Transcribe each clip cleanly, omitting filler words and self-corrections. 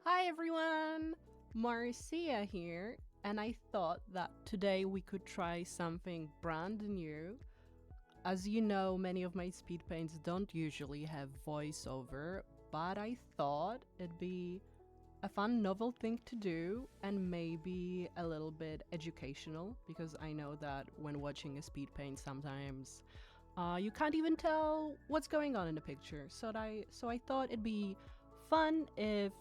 Hi everyone! Marcia here, and I thought that today we could try something brand new. As you know, many of my speed paints don't usually have voiceover, but I thought it'd be a fun, novel thing to do and maybe a little bit educational because I know that when watching a speed paint, sometimes you can't even tell what's going on in the picture. So I thought it'd be fun if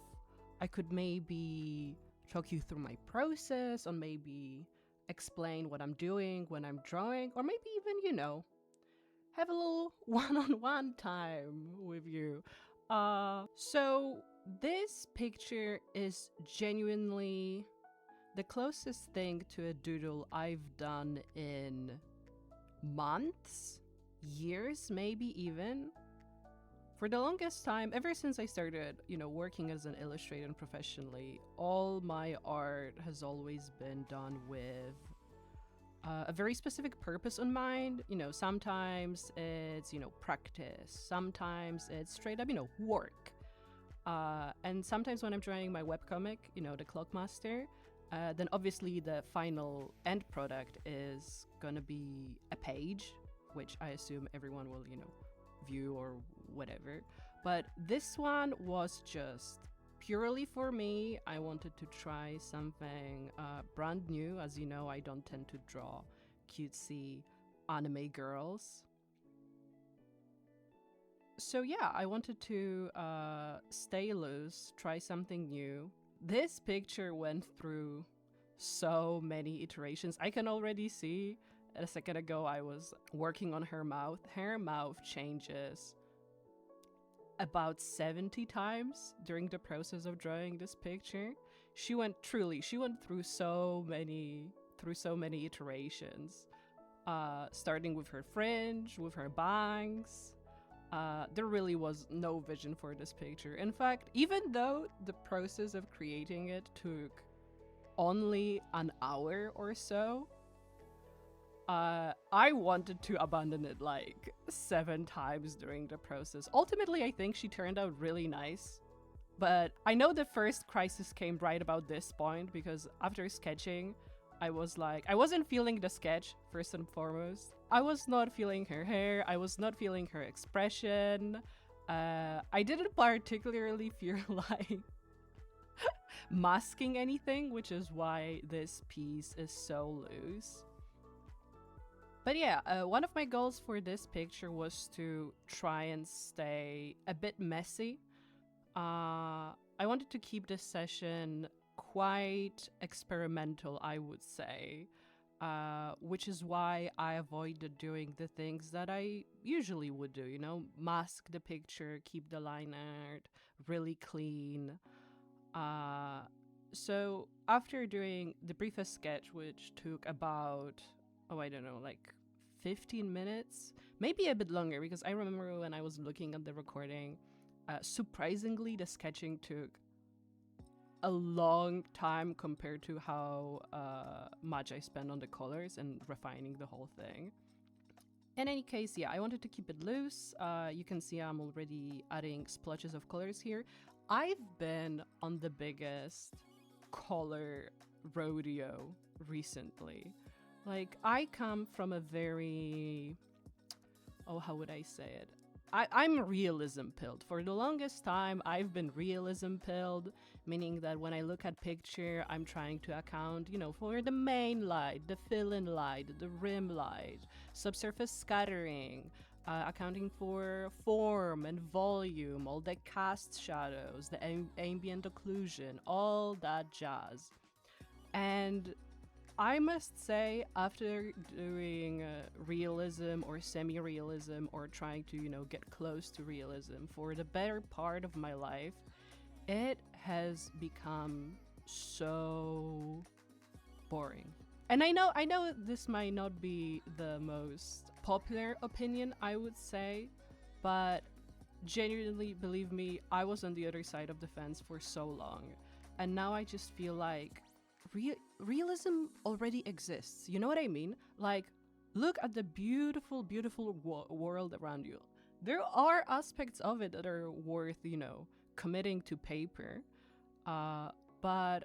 I could maybe talk you through my process, or maybe explain what I'm doing when I'm drawing, or maybe even, have a little one-on-one time with you. So this picture is genuinely the closest thing to a doodle I've done in months, years, maybe even. For the longest time, ever since I started, working as an illustrator professionally, all my art has always been done with a very specific purpose in mind. Sometimes it's, practice. Sometimes it's straight up, work. And sometimes when I'm drawing my webcomic, the Clockmaster, then obviously the final end product is gonna be a page, which I assume everyone will, view or whatever. But this one was just purely for me. I wanted to try something brand new. As you know, I don't tend to draw cutesy anime girls. So yeah, I wanted to stay loose, try something new. This picture went through so many iterations. I can already see a second ago I was working on her mouth. Her mouth changes about 70 times during the process of drawing this picture. She went through so many iterations. Starting with her fringe, with her bangs. There really was no vision for this picture. In fact, even though the process of creating it took only an hour or so, I wanted to abandon it like 7 times during the process. Ultimately, I think she turned out really nice. But I know the first crisis came right about this point because after sketching, I was like, I wasn't feeling the sketch, first and foremost. I was not feeling her hair. I was not feeling her expression. I didn't particularly feel like masking anything, which is why this piece is so loose. But yeah, one of my goals for this picture was to try and stay a bit messy. I wanted to keep this session quite experimental, I would say, which is why I avoided doing the things that I usually would do, mask the picture, keep the line art really clean. So after doing the briefest sketch, which took about, I don't know, like 15 minutes, maybe a bit longer, because I remember when I was looking at the recording, surprisingly, the sketching took a long time compared to how much I spent on the colors and refining the whole thing. In any case, yeah, I wanted to keep it loose. You can see I'm already adding splotches of colors here. I've been on the biggest color rodeo recently. Like, I come from a very, how would I say it? I'm realism pilled. For the longest time, I've been realism pilled, meaning that when I look at picture, I'm trying to account, for the main light, the fill-in light, the rim light, subsurface scattering, accounting for form and volume, all the cast shadows, the ambient occlusion, all that jazz. And I must say, after doing realism or semi-realism or trying to, get close to realism for the better part of my life, it has become so boring. And I know this might not be the most popular opinion, I would say, but genuinely, believe me, I was on the other side of the fence for so long. And now I just feel like realism already exists. You know what I mean? Like, look at the beautiful, beautiful world around you. There are aspects of it that are worth, committing to paper. But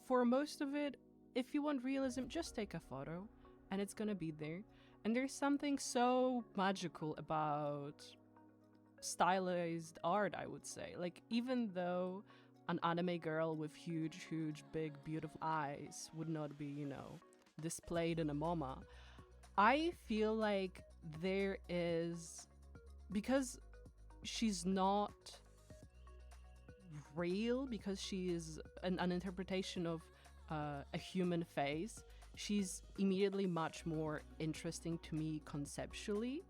for most of it, if you want realism, just take a photo and it's gonna be there. And there's something so magical about stylized art, I would say. Like, even though an anime girl with huge, big, beautiful eyes would not be, you know, displayed in a MoMA, I feel like there is, because she's not real, because she is an interpretation of a human face, she's immediately much more interesting to me conceptually,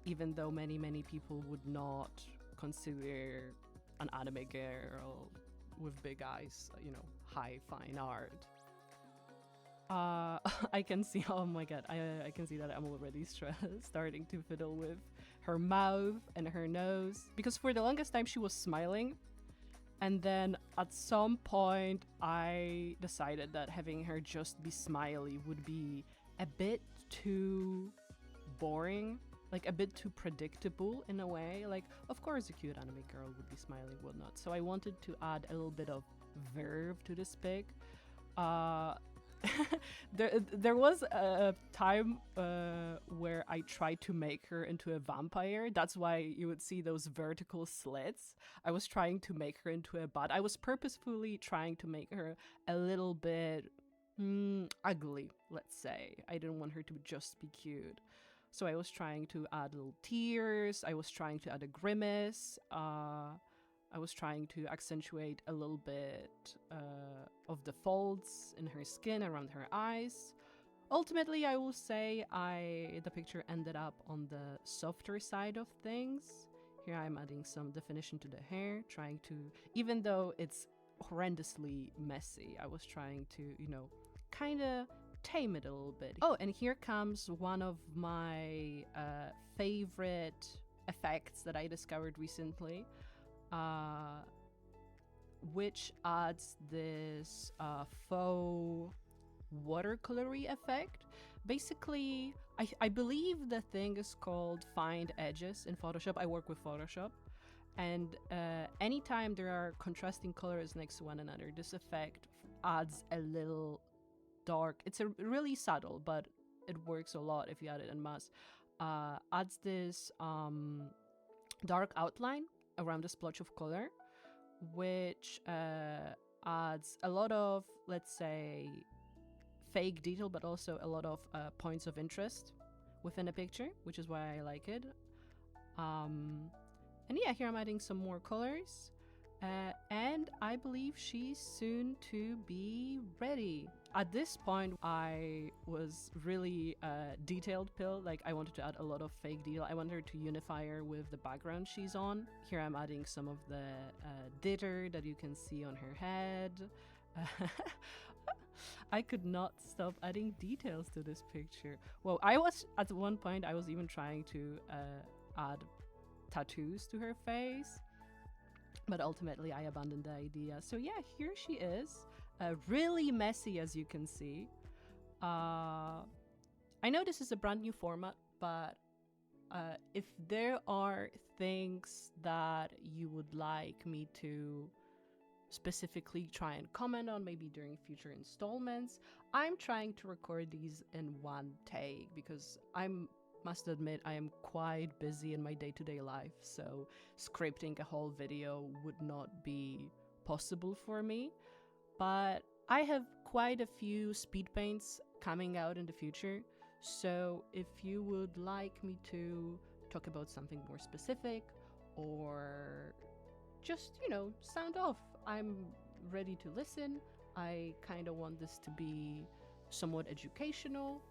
even though many people would not consider an anime girl with big eyes, you know, high fine art. I can see, oh my god, I can see that I'm already starting to fiddle with her mouth and her nose, because for the longest time she was smiling, and then at some point I decided that having her just be smiley would be a bit too boring, like a bit too predictable in a way. Like, of course a cute anime girl would be smiling, whatnot. So I wanted to add a little bit of verve to this pic. There was a time where I tried to make her into a vampire. That's why you would see those vertical slits. I was trying to make her into a bat. I was purposefully trying to make her a little bit ugly, let's say. I didn't want her to just be cute. So I was trying to add little tears. I was trying to add a grimace. I was trying to accentuate a little bit of the folds in her skin around her eyes. Ultimately, I will say the picture ended up on the softer side of things. Here I'm adding some definition to the hair, trying to, even though it's horrendously messy, I was trying to, you know, kind of tame it a little bit. Oh, and here comes one of my favorite effects that I discovered recently, which adds this faux watercolory effect. Basically, I believe the thing is called find edges in Photoshop. I work with Photoshop, and anytime there are contrasting colors next to one another, this effect adds a little dark, it's a really subtle, but it works a lot if you add it en masse, adds this dark outline around the splotch of color, which adds a lot of, let's say, fake detail, but also a lot of points of interest within a picture, which is why I like it. And yeah, here I'm adding some more colors, and I believe she's soon to be ready. At this point, I was really detailed pill. Like, I wanted to add a lot of fake detail. I wanted her to unify her with the background she's on. Here I'm adding some of the glitter that you can see on her head. I could not stop adding details to this picture. Well, I was, at one point, I was even trying to add tattoos to her face, but ultimately I abandoned the idea. So yeah, here she is, really messy, as you can see. I know this is a brand new format, but if there are things that you would like me to specifically try and comment on, maybe during future installments, I'm trying to record these in one take, because I must admit I am quite busy in my day-to-day life, so scripting a whole video would not be possible for me. But I have quite a few speed paints coming out in the future, so if you would like me to talk about something more specific, or just, you know, sound off, I'm ready to listen. I kind of want this to be somewhat educational.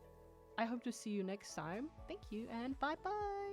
I hope to see you next time. Thank you, and bye bye.